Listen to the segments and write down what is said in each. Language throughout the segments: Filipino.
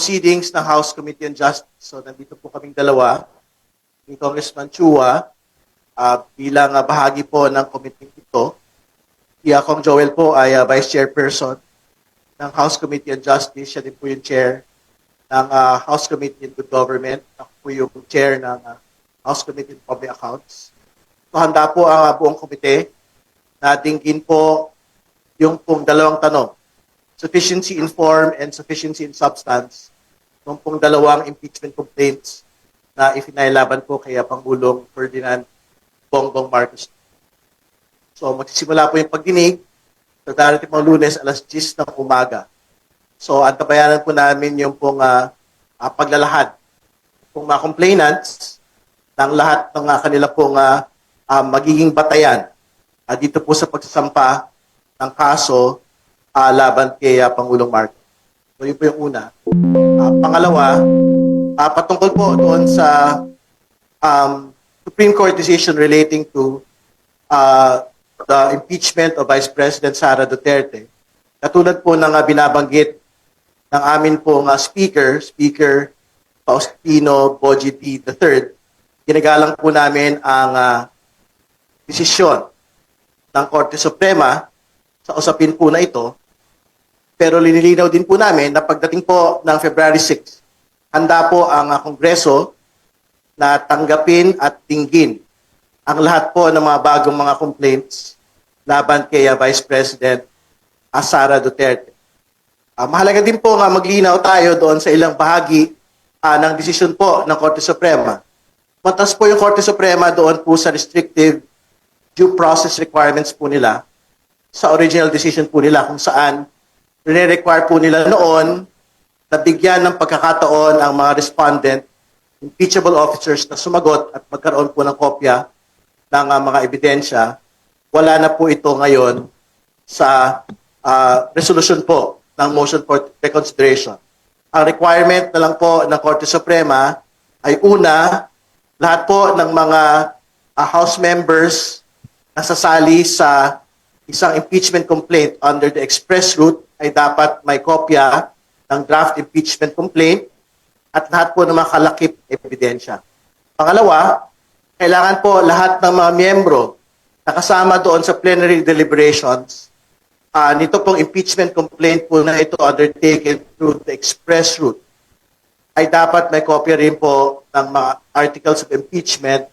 proceedings ng House Committee on Justice. So nandito po kaming dalawa, ni Congressman Chua, bilang bahagi po ng committee ito. Si Kong Joel po ay Vice Chairperson ng House Committee on Justice. Siya din po yung Chair ng House Committee on Good Government. Ako po yung Chair ng House Committee on Public Accounts. So handa po ang buong komite na dinggin po yung pong dalawang tanong. Sufficiency in form and sufficiency in substance. Yung pong dalawang impeachment complaints na ifinailaban po kay Pangulong Ferdinand Bongbong Marcos. So magsisimula po yung pagdinig sa darating pang Lunes alas 10 ng umaga. So antabayanan po namin yung pong paglalahad ng mga complainants ng lahat ng kanila pong magiging batayan dito po sa pagsasampa ng kaso laban kay Pangulong Marcos. So yun po yung una. Pangalawa, patungkol po doon sa Supreme Court decision relating to the impeachment of Vice President Sara Duterte. Katulad po ng binabanggit ng amin pong Speaker Faustino Boji D. III, ginagalang po namin ang desisyon ng Korte Suprema sa usapin po na ito. Pero linilinaw din po namin na pagdating po ng February 6, handa po ang Kongreso na tanggapin at tinggin ang lahat po ng mga bagong mga complaints laban kay Vice President Sara Duterte. Mahalaga din po nga maglinaw tayo doon sa ilang bahagi ng desisyon po ng Korte Suprema. Matas po yung Korte Suprema doon po sa restrictive due process requirements po nila sa original decision po nila kung saan re-require po nila noon na bigyan ng pagkakataon ang mga respondent, impeachable officers na sumagot at magkaroon po ng kopya ng mga ebidensya. Wala na po ito ngayon sa resolution po ng motion for reconsideration. Ang requirement na lang po ng Korte Suprema ay una, lahat po ng mga House members na sasali sa isang impeachment complaint under the express route ay dapat may kopya ng draft impeachment complaint at lahat po ng mga kalakip ebidensya. Pangalawa, kailangan po lahat ng mga miyembro na kasama doon sa plenary deliberations, nito pong impeachment complaint po na ito undertaken through the express route, ay dapat may kopya rin po ng mga articles of impeachment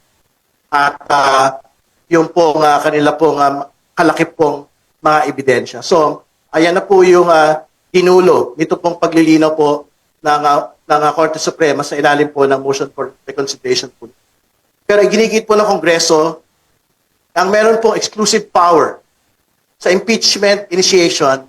at yung pong kanila pong kalakip pong mga ebidensya. So, ayan na po yung tinulo nito pong paglilinaw po ng Korte Suprema sa ilalim po ng motion for reconsideration po. Pero iginigit po ng Kongreso ang meron pong exclusive power sa impeachment initiation